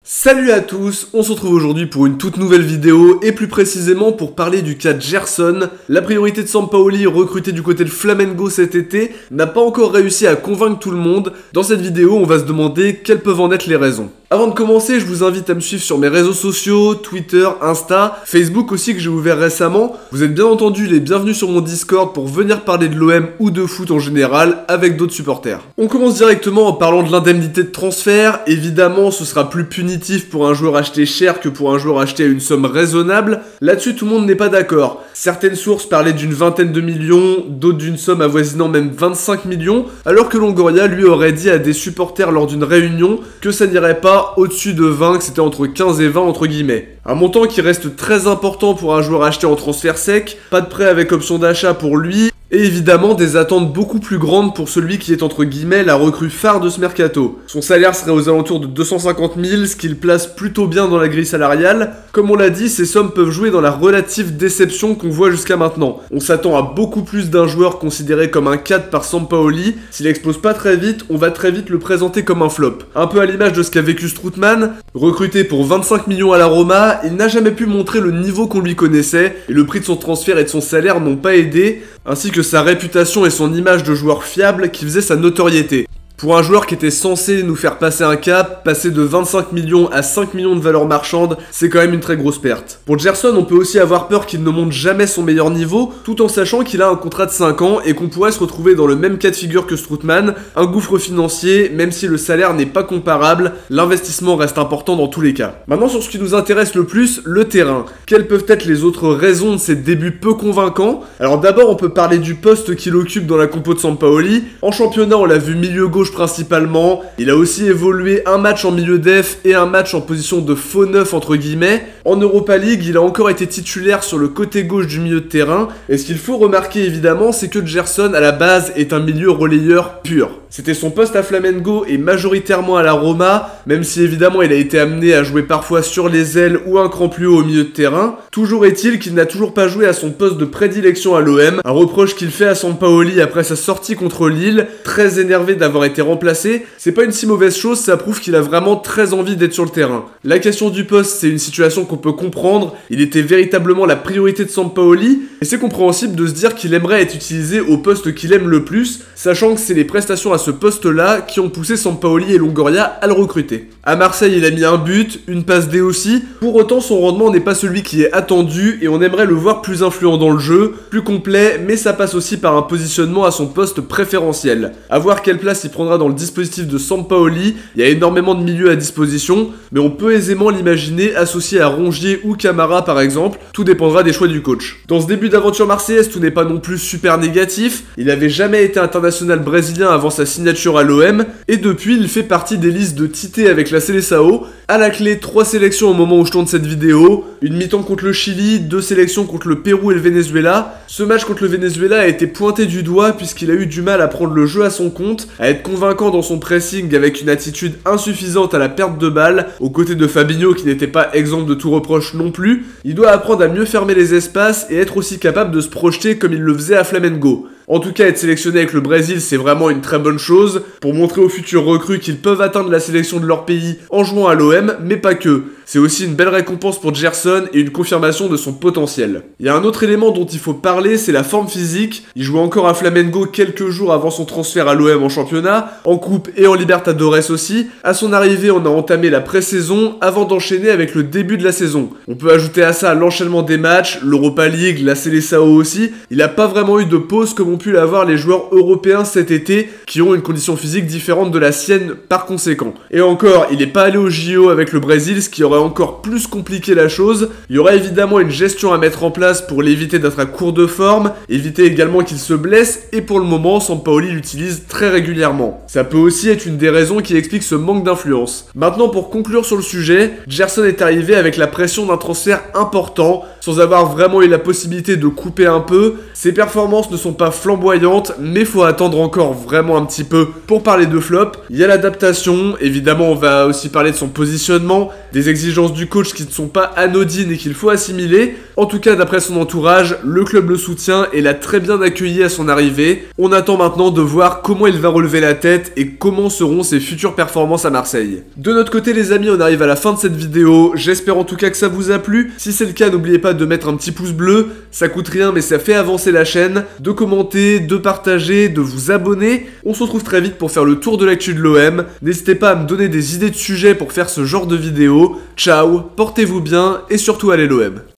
Salut à tous, on se retrouve aujourd'hui pour une toute nouvelle vidéo et plus précisément pour parler du cas de Gerson. La priorité de Sampaoli, recruté du côté de Flamengo cet été, n'a pas encore réussi à convaincre tout le monde. Dans cette vidéo, on va se demander quelles peuvent en être les raisons. Avant de commencer, je vous invite à me suivre sur mes réseaux sociaux, Twitter, Insta, Facebook aussi que j'ai ouvert récemment. Vous êtes bien entendu les bienvenus sur mon Discord pour venir parler de l'OM ou de foot en général avec d'autres supporters. On commence directement en parlant de l'indemnité de transfert. Évidemment, ce sera plus punitif pour un joueur acheté cher que pour un joueur acheté à une somme raisonnable. Là-dessus, tout le monde n'est pas d'accord. Certaines sources parlaient d'une vingtaine de millions, d'autres d'une somme avoisinant même 25 millions, alors que Longoria lui aurait dit à des supporters lors d'une réunion que ça n'irait pas au-dessus de 20, que c'était entre 15 et 20 entre guillemets. Un montant qui reste très important pour un joueur acheté en transfert sec, pas de prêt avec option d'achat pour lui, et évidemment des attentes beaucoup plus grandes pour celui qui est entre guillemets la recrue phare de ce mercato. Son salaire serait aux alentours de 250 000, ce qui le place plutôt bien dans la grille salariale. Comme on l'a dit, ces sommes peuvent jouer dans la relative déception qu'on voit jusqu'à maintenant. On s'attend à beaucoup plus d'un joueur considéré comme un 4 par Sampaoli. S'il explose pas très vite, on va très vite le présenter comme un flop. Un peu à l'image de ce qu'a vécu Strootman, recruté pour 25 millions à la Roma, il n'a jamais pu montrer le niveau qu'on lui connaissait, et le prix de son transfert et de son salaire n'ont pas aidé, ainsi que sa réputation et son image de joueur fiable qui faisait sa notoriété. Pour un joueur qui était censé nous faire passer un cap, passer de 25 millions à 5 millions de valeur marchande, c'est quand même une très grosse perte. Pour Gerson, on peut aussi avoir peur qu'il ne monte jamais son meilleur niveau, tout en sachant qu'il a un contrat de 5 ans et qu'on pourrait se retrouver dans le même cas de figure que Strootman, un gouffre financier, même si le salaire n'est pas comparable, l'investissement reste important dans tous les cas. Maintenant sur ce qui nous intéresse le plus, le terrain. Quelles peuvent être les autres raisons de ces débuts peu convaincants? Alors d'abord on peut parler du poste qu'il occupe dans la compo de Sampaoli. En championnat on l'a vu milieu gauche principalement, il a aussi évolué un match en milieu def et un match en position de faux neuf entre guillemets. En Europa League, il a encore été titulaire sur le côté gauche du milieu de terrain, et ce qu'il faut remarquer évidemment, c'est que Gerson à la base est un milieu relayeur pur. C'était son poste à Flamengo et majoritairement à la Roma, même si évidemment il a été amené à jouer parfois sur les ailes ou un cran plus haut au milieu de terrain. Toujours est-il qu'il n'a toujours pas joué à son poste de prédilection à l'OM, un reproche qu'il fait à Sampaoli après sa sortie contre Lille, très énervé d'avoir été remplacé. C'est pas une si mauvaise chose, ça prouve qu'il a vraiment très envie d'être sur le terrain. La question du poste, c'est une situation qu'on peut comprendre, il était véritablement la priorité de Sampaoli, et c'est compréhensible de se dire qu'il aimerait être utilisé au poste qu'il aime le plus, sachant que c'est les prestations à ce poste-là qui ont poussé Sampaoli et Longoria à le recruter. À Marseille, il a mis un but, une passe D aussi, pour autant son rendement n'est pas celui qui est attendu et on aimerait le voir plus influent dans le jeu, plus complet, mais ça passe aussi par un positionnement à son poste préférentiel. À voir quelle place il prendra dans le dispositif de Sampaoli, il y a énormément de milieux à disposition, mais on peut aisément l'imaginer associé à Rongier ou Camara par exemple, tout dépendra des choix du coach. Dans ce début d'aventure marseillaise, tout n'est pas non plus super négatif, il n'avait jamais été international brésilien avant sa signature à l'OM, et depuis il fait partie des listes de Tite avec la Seleção. À la clé, 3 sélections au moment où je tourne cette vidéo, une mi-temps contre le Chili, 2 sélections contre le Pérou et le Venezuela. Ce match contre le Venezuela a été pointé du doigt puisqu'il a eu du mal à prendre le jeu à son compte, à être convaincant dans son pressing avec une attitude insuffisante à la perte de balle, aux côtés de Fabinho qui n'était pas exempt de tout reproche non plus. Il doit apprendre à mieux fermer les espaces et être aussi capable de se projeter comme il le faisait à Flamengo. En tout cas, être sélectionné avec le Brésil, c'est vraiment une très bonne chose, pour montrer aux futurs recrues qu'ils peuvent atteindre la sélection de leur pays en jouant à l'OM, mais pas que. C'est aussi une belle récompense pour Gerson et une confirmation de son potentiel. Il y a un autre élément dont il faut parler, c'est la forme physique. Il jouait encore à Flamengo quelques jours avant son transfert à l'OM en championnat, en coupe et en Libertadores aussi. À son arrivée, on a entamé la pré-saison avant d'enchaîner avec le début de la saison. On peut ajouter à ça l'enchaînement des matchs, l'Europa League, la Seleção aussi. Il n'a pas vraiment eu de pause comme ont pu l'avoir les joueurs européens cet été qui ont une condition physique différente de la sienne par conséquent. Et encore, il n'est pas allé au JO avec le Brésil, ce qui aurait encore plus compliqué la chose. Il y aura évidemment une gestion à mettre en place pour l'éviter d'être à court de forme, éviter également qu'il se blesse, et pour le moment, Sampaoli l'utilise très régulièrement. Ça peut aussi être une des raisons qui explique ce manque d'influence. Maintenant, pour conclure sur le sujet, Gerson est arrivé avec la pression d'un transfert important. sans avoir vraiment eu la possibilité de couper un peu. Ses performances ne sont pas flamboyantes, mais faut attendre encore vraiment un petit peu pour parler de flop. Il y a l'adaptation, évidemment on va aussi parler de son positionnement, des exigences du coach qui ne sont pas anodines et qu'il faut assimiler. En tout cas d'après son entourage, le club le soutient et l'a très bien accueilli à son arrivée. On attend maintenant de voir comment il va relever la tête et comment seront ses futures performances à Marseille. De notre côté les amis, on arrive à la fin de cette vidéo, j'espère en tout cas que ça vous a plu. Si c'est le cas, n'oubliez pas de mettre un petit pouce bleu, ça coûte rien mais ça fait avancer la chaîne, de commenter, de partager, de vous abonner. On se retrouve très vite pour faire le tour de l'actu de l'OM. N'hésitez pas à me donner des idées de sujets pour faire ce genre de vidéo. Ciao, portez-vous bien et surtout allez l'OM.